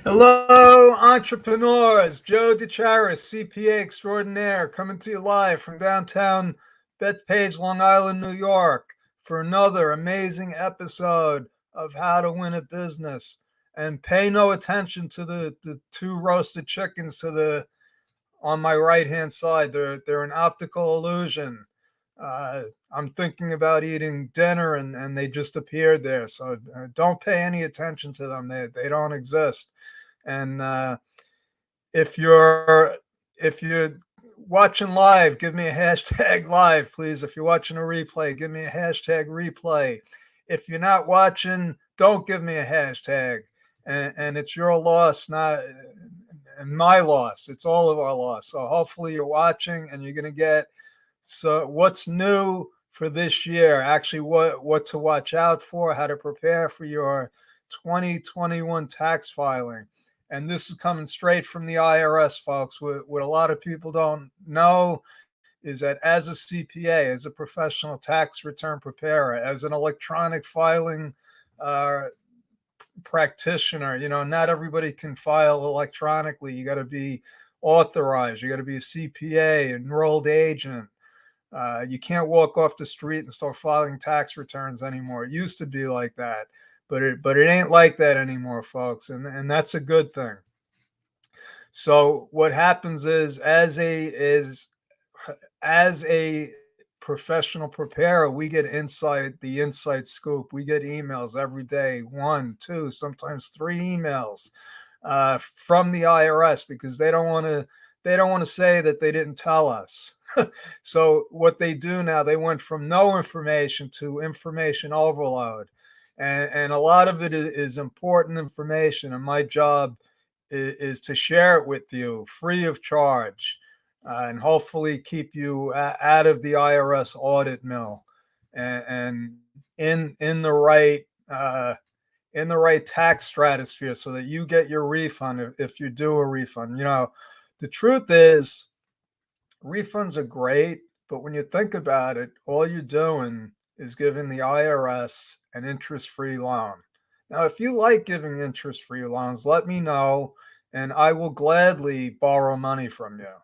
Hello, entrepreneurs. Joe DeCharis, CPA extraordinaire, coming to you live from downtown Bethpage, Long Island, New York, for another amazing episode of How to Win a Business. And pay no attention to the two roasted chickens to the on my right hand side. They're an optical illusion. Uh, I'm thinking about eating dinner, and they just appeared there. So don't pay any attention to them. They don't exist. And if you're watching live, give me a hashtag live, please. If you're watching a replay, give me a hashtag replay. If you're not watching, don't give me a hashtag. And it's your loss, not and my loss. It's all of our loss. So hopefully you're watching and you're gonna get what's new for this year. Actually, what to watch out for, how to prepare for your 2021 tax filing. And this is coming straight from the IRS, folks. What a lot of people don't know is that as a CPA, as a professional tax return preparer, as an electronic filing uh, practitioner, not everybody can file electronically. You got to be authorized. You got to be a CPA, enrolled agent. You can't walk off the street and start filing tax returns anymore. It used to be like that, but it ain't like that anymore, folks, and that's a good thing. So what happens is, as a professional preparer, we get the inside scoop. We get emails every day, one, two, sometimes three emails from the IRS because they don't want to say that they didn't tell us. So what they do now, they went from no information to information overload, and a lot of it is important information. And my job is to share it with you free of charge, and hopefully keep you out of the IRS audit mill, and in the right tax stratosphere, so that you get your refund if you do a refund. The truth is, refunds are great, but when you think about it, all you're doing is giving the IRS an interest-free loan. Now, if you like giving interest-free loans, let me know, and I will gladly borrow money from you.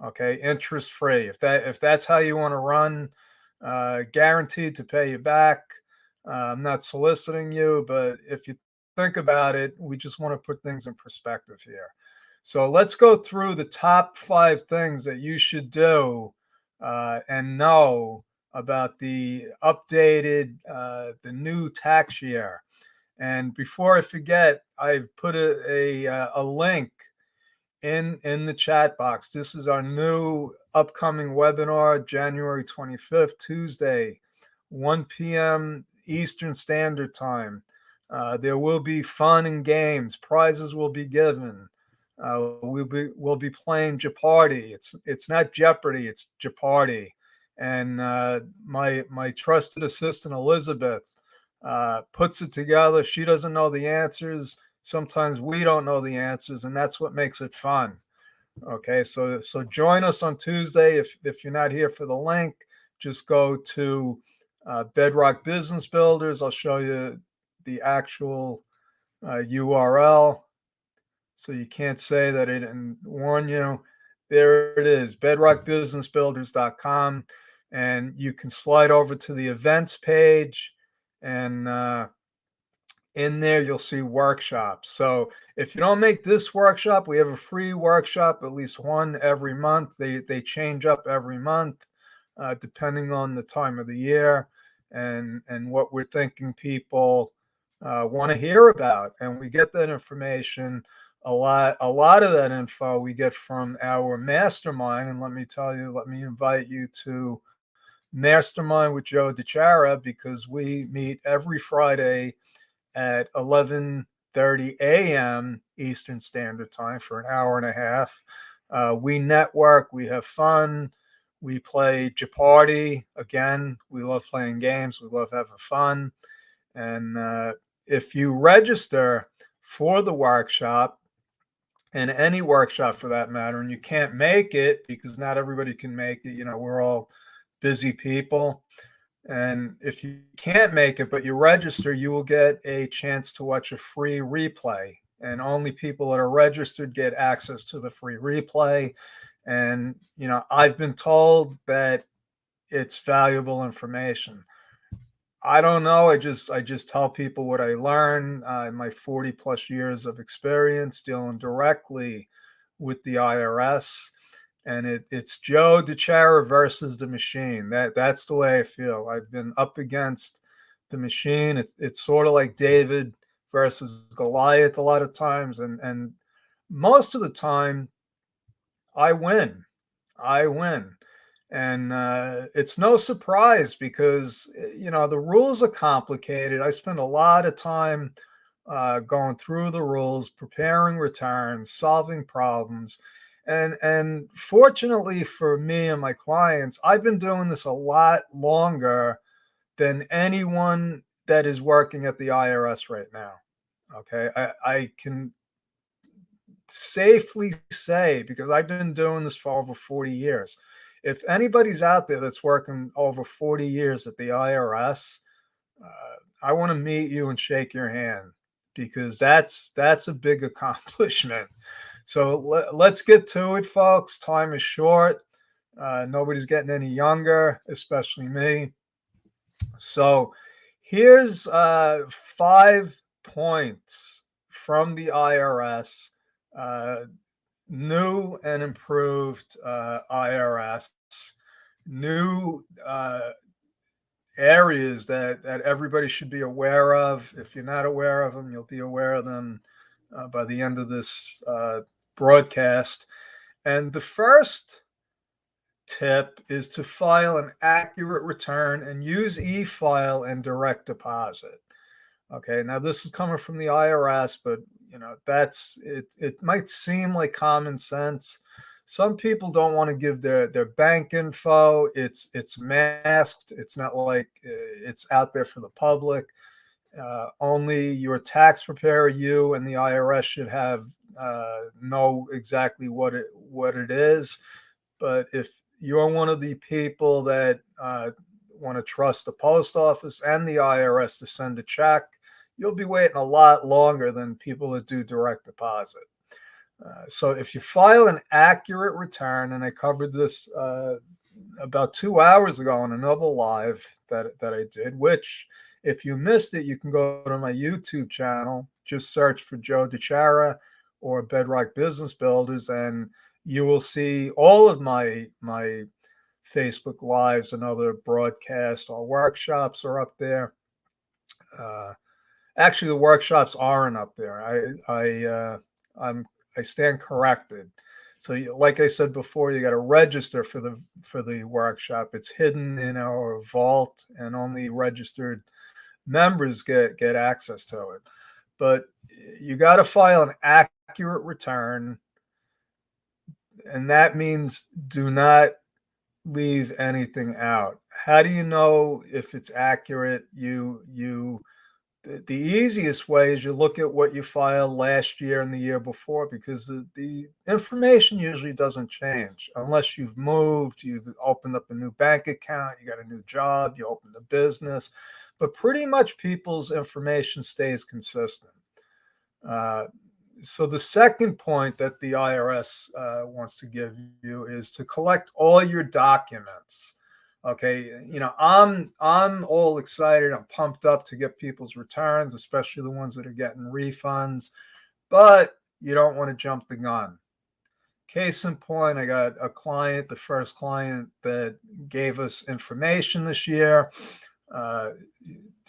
Okay, interest-free. If that's how you want to run, guaranteed to pay you back. I'm not soliciting you, but if you think about it, we just want to put things in perspective here. So let's go through the top 5 things that you should do and know about the new tax year. And before I forget, I've put a link in the chat box. This is our new upcoming webinar, January 25th, Tuesday, 1 p.m. Eastern Standard Time. There will be fun and games. Prizes will be given. We'll be playing Jeopardy. It's not Jeopardy. It's Jeopardy. And my trusted assistant Elizabeth puts it together. She doesn't know the answers. Sometimes we don't know the answers, and that's what makes it fun. Okay, so join us on Tuesday. If you're not here for the link, just go to Bedrock Business Builders. I'll show you the actual URL, so you can't say that I didn't warn you. There it is, bedrockbusinessbuilders.com, and you can slide over to the events page, and in there you'll see workshops. So if you don't make this workshop, we have a free workshop, at least one every month. They change up every month, depending on the time of the year and what we're thinking people want to hear about. And we get that information, a lot of that info we get from our mastermind. And let me tell you, let me invite you to Mastermind with Joe DeChara, because we meet every Friday at 11:30 a.m. Eastern Standard Time for an hour and a half. We network, we have fun, we play Jeopardy. Again, we love playing games, we love having fun. And if you register for the workshop, and any workshop for that matter, and you can't make it because not everybody can make it, we're all busy people. And if you can't make it, but you register, you will get a chance to watch a free replay. and only people that are registered get access to the free replay. And, I've been told that it's valuable information. I don't know. I just tell people what I learn in my 40 plus years of experience dealing directly with the IRS. And it's Joe DeChara versus the machine. That's the way I feel. I've been up against the machine. It's sort of like David versus Goliath a lot of times, and most of the time I win. I win. And it's no surprise because, the rules are complicated. I spend a lot of time going through the rules, preparing returns, solving problems. And fortunately for me and my clients, I've been doing this a lot longer than anyone that is working at the IRS right now. Okay. I can safely say, because I've been doing this for over 40 years, if anybody's out there that's working over 40 years at the IRS, I want to meet you and shake your hand, because that's a big accomplishment. So let's get to it, folks. Time is short. Nobody's getting any younger, especially me. So here's 5 points from the IRS, uh, new and improved IRS, new areas that everybody should be aware of. If you're not aware of them, you'll be aware of them by the end of this broadcast. And the first tip is to file an accurate return and use e-file and direct deposit. Okay, now this is coming from the IRS, but that's it. It might seem like common sense. Some people don't want to give their bank info. It's masked. It's not like it's out there for the public. Only your tax preparer, you, and the IRS should have know exactly what it is. But if you're one of the people that want to trust the post office and the IRS to send a check, you'll be waiting a lot longer than people that do direct deposit. So if you file an accurate return, and I covered this about 2 hours ago on another live that I did, which if you missed it, you can go to my YouTube channel, just search for Joe DeChara or Bedrock Business Builders, and you will see all of my Facebook lives and other broadcasts. Our workshops are up there. Actually, the workshops aren't up there. I stand corrected. So, like I said before, you got to register for the workshop. It's hidden in our vault, and only registered members get access to it. But you got to file an accurate return, and that means do not leave anything out. How do you know if it's accurate? The easiest way is you look at what you filed last year and the year before, because the information usually doesn't change unless you've moved, you've opened up a new bank account, you got a new job, you opened a business. But pretty much people's information stays consistent. So the second point that the IRS wants to give you is to collect all your documents. Okay, I'm all excited. I'm pumped up to get people's returns, especially the ones that are getting refunds. But you don't want to jump the gun. Case in point, I got a client, the first client that gave us information this year.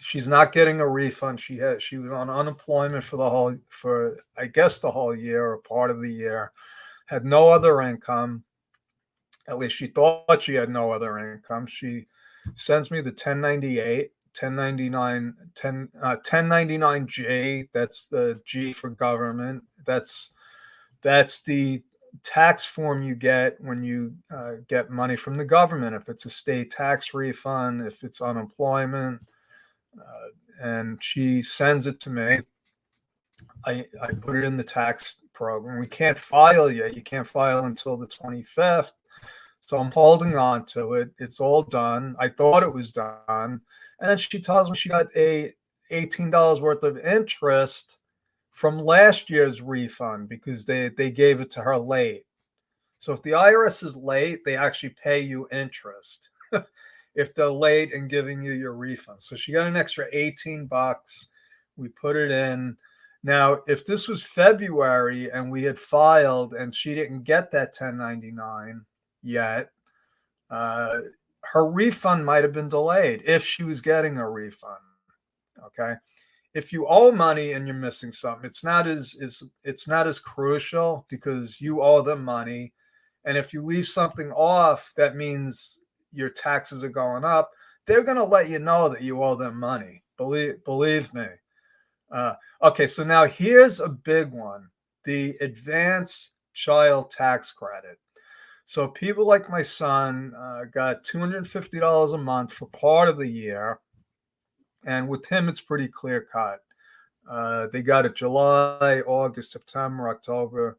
She's not getting a refund. She was on unemployment for I guess the whole year or part of the year. Had no other income. At least she thought she had no other income. She sends me the 1098, 1099, 1099G. That's the G for government. That's the tax form you get when you get money from the government. If it's a state tax refund, if it's unemployment, and she sends it to me. I put it in the tax program. We can't file yet. You can't file until the 25th. So I'm holding on to it. It's all done. I thought it was done. And then she tells me she got $18 worth of interest from last year's refund because they gave it to her late. So if the IRS is late, they actually pay you interest if they're late in giving you your refund. So she got an extra 18 bucks. We put it in. Now, if this was February and we had filed and she didn't get that 1099 yet, uh, her refund might have been delayed if she was getting a refund. Okay. If you owe money and you're missing something, it's not as crucial because you owe them money. And if you leave something off, that means your taxes are going up. They're going to let you know that you owe them money. Believe me. Okay, so now here's a big one: the advanced child tax credit. So people like my son got $250 a month for part of the year, and with him, it's pretty clear cut. They got it July, August, September, October,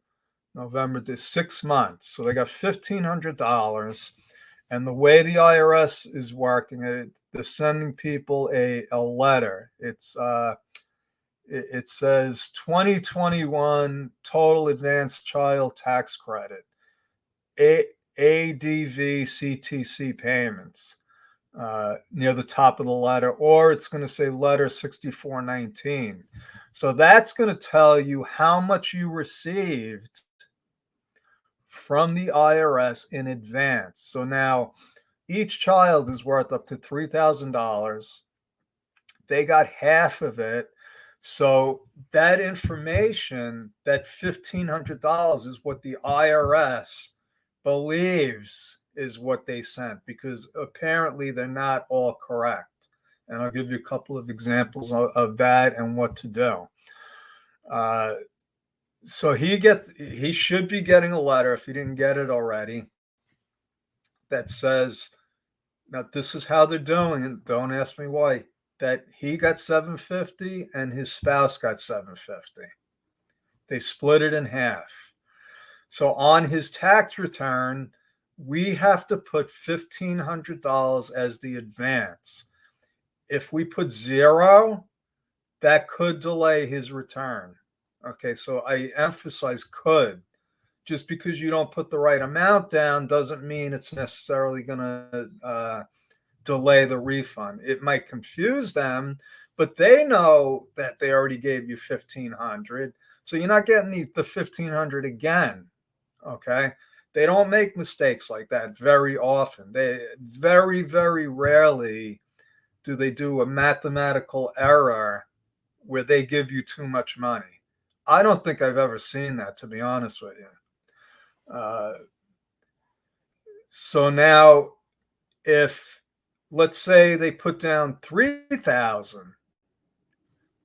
November, 6 months. So they got $1,500. And the way the IRS is working it, they're sending people a letter. It says 2021 total advanced child tax credit, ADV CTC payments. Near the top of the letter, or it's going to say letter 6419. So that's going to tell you how much you received from the IRS in advance. So now each child is worth up to $3,000. They got half of it. So that information, that $1,500, is what the IRS believes is what they sent, because apparently they're not all correct. And I'll give you a couple of examples of that and what to do. So he should be getting a letter, if he didn't get it already, that says, now this is how they're doing it. Don't ask me why. That he got $750 and his spouse got $750. They split it in half. So on his tax return, we have to put $1,500 as the advance. If we put zero, that could delay his return. Okay, so I emphasize could. Just because you don't put the right amount down doesn't mean it's necessarily going to delay the refund. It might confuse them, but they know that they already gave you $1,500, so you're not getting the $1,500 again. Okay, they don't make mistakes like that very often. They very, very rarely do they do a mathematical error where they give you too much money. I don't think I've ever seen that, to be honest with you. So now, if let's say they put down 3,000,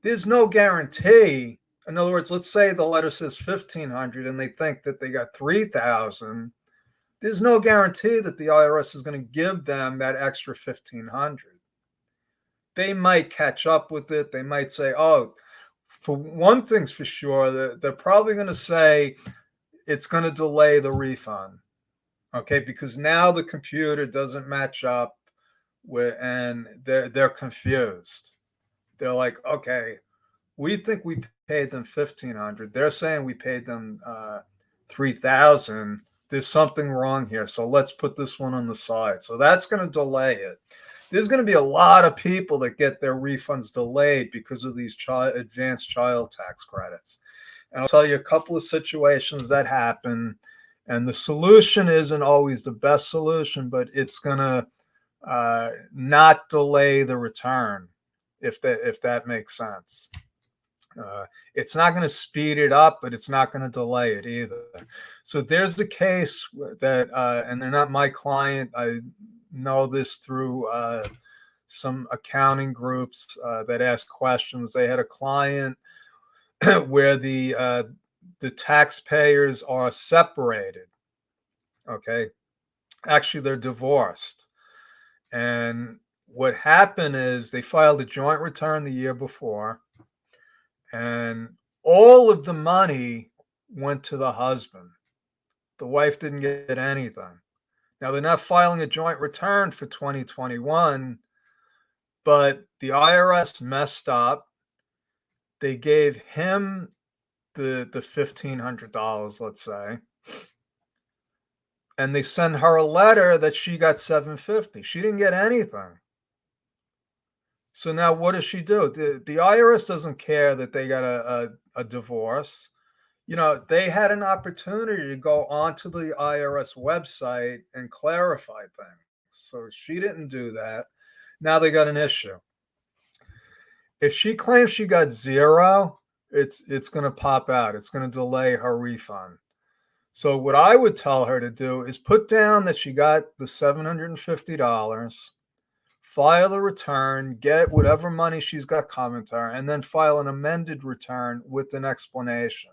there's no guarantee. In other words, let's say the letter says 1,500 and they think that they got 3,000. There's no guarantee that the IRS is going to give them that extra 1,500. They might catch up with it. They might say, oh, for one thing's for sure, they're probably going to say it's going to delay the refund. Okay, because now the computer doesn't match up with, and they're confused. They're like, okay, we think we paid them 1,500. They're saying we paid them 3,000. There's something wrong here, so let's put this one on the side. So that's going to delay it. There's going to be a lot of people that get their refunds delayed because of these advanced child tax credits. And I'll tell you a couple of situations that happen. And the solution isn't always the best solution, but it's going to not delay the return, if that makes sense. It's not going to speed it up, but it's not going to delay it either. So there's the case that, and they're not my client. I know this through some accounting groups that ask questions. They had a client where the taxpayers are separated. Okay, actually they're divorced, and what happened is they filed a joint return the year before, and all of the money went to the husband. The wife didn't get anything. Now they're not filing a joint return for 2021, but the IRS messed up. They gave him the $1,500, let's say, and they send her a letter that she got 750. She didn't get anything. So now what does she do? The IRS doesn't care that they got a divorce. They had an opportunity to go onto the IRS website and clarify things. So she didn't do that. Now they got an issue. If she claims she got zero, it's going to pop out. It's going to delay her refund. So what I would tell her to do is put down that she got the $750, file the return, get whatever money she's got coming to her, and then file an amended return with an explanation.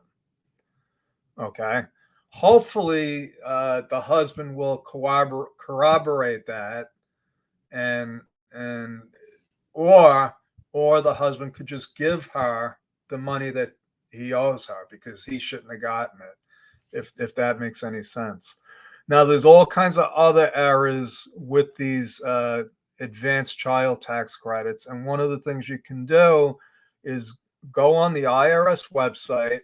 Okay. Hopefully, the husband will corroborate that, and and or the husband could just give her the money that he owes her because he shouldn't have gotten it, if that makes any sense. Now, there's all kinds of other errors with these advanced child tax credits, and one of the things you can do is go on the IRS website,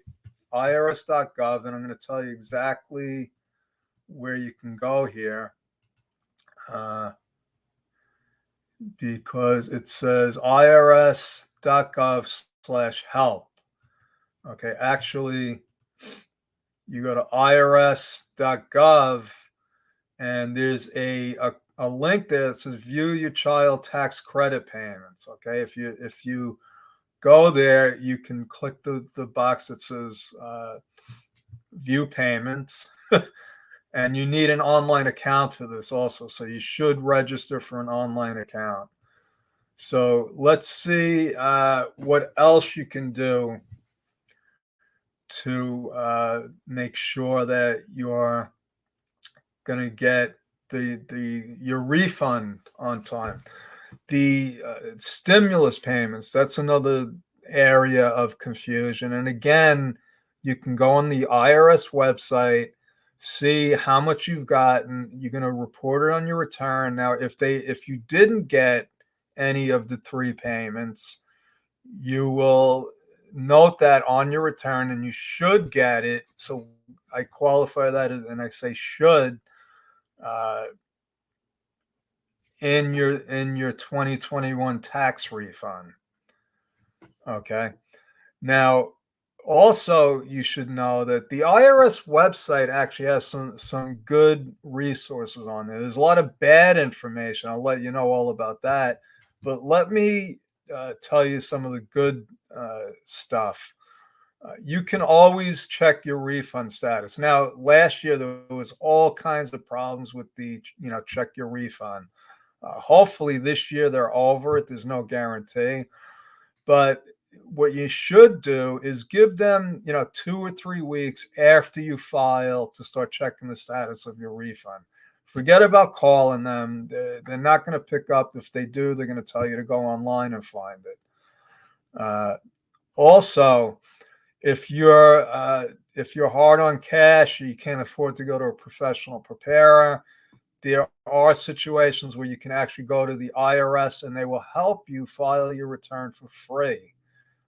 irs.gov, and I'm going to tell you exactly where you can go here, because it says irs.gov/help. Okay, actually, you go to irs.gov, and there's a link there that says view your child tax credit payments. Okay, if you go there, you can click the box that says view payments. And you need an online account for this also, so you should register for an online account. So let's see what else you can do to make sure that you're going to get your refund on time. The stimulus payments, that's another area of confusion. And again, you can go on the IRS website, see how much you've gotten. You're going to report it on your return. Now, if you didn't get any of the 3 payments, you will note that on your return, and you should get it. So I qualify that as, and I say should, in your 2021 tax refund. Okay. Now, also, you should know that the IRS website actually has some good resources on there. There's a lot of bad information. I'll let you know all about that. But let me tell you some of the good stuff. You can always check your refund status. Now, last year there was all kinds of problems with the check your refund. Hopefully this year they're over it. There's no guarantee. But what you should do is give them, 2 or 3 weeks after you file to start checking the status of your refund. Forget about calling them. They're not going to pick up. If they do, they're going to tell you to go online and find it. Also, if you're hard on cash, or you can't afford to go to a professional preparer, there are situations where you can actually go to the IRS and they will help you file your return for free.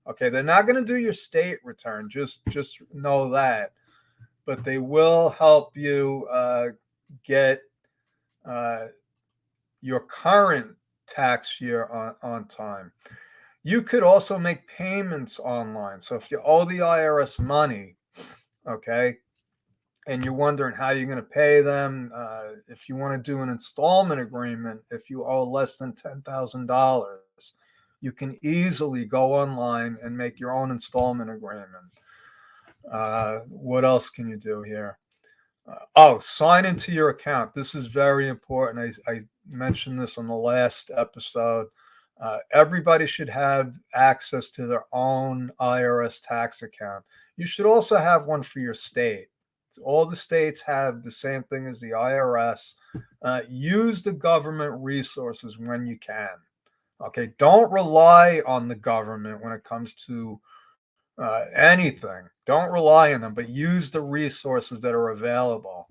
Okay, they're not going to do your state return, just know that, but they will help you get your current tax year on time. You could also make payments online. So if you owe the IRS money, okay, and you're wondering how you're going to pay them, if you want to do an installment agreement, if you owe less than $10,000, you can easily go online and make your own installment agreement. What else can you do here? Sign into your account. This is very important. I mentioned this on the last episode. Everybody should have access to their own IRS tax account. You should also have one for your state. All the states have the same thing as the IRS. Use the government resources when you can. Okay, don't rely on the government when it comes to anything. Don't rely on them, but use the resources that are available.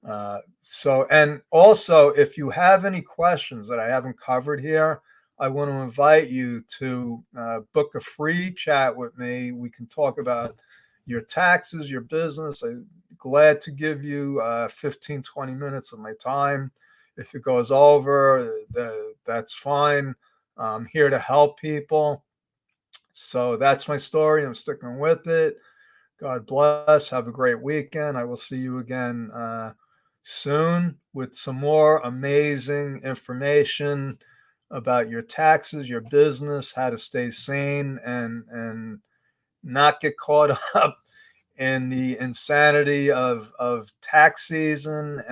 And also, if you have any questions that I haven't covered here, I want to invite you to book a free chat with me. We can talk about your taxes, your business. I'm glad to give you 15, 20 minutes of my time. If it goes over, that's fine. I'm here to help people. So that's my story. I'm sticking with it. God bless. Have a great weekend. I will see you again soon with some more amazing information about your taxes, your business, how to stay sane and not get caught up in the insanity of tax season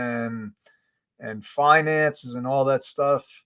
and finances and all that stuff.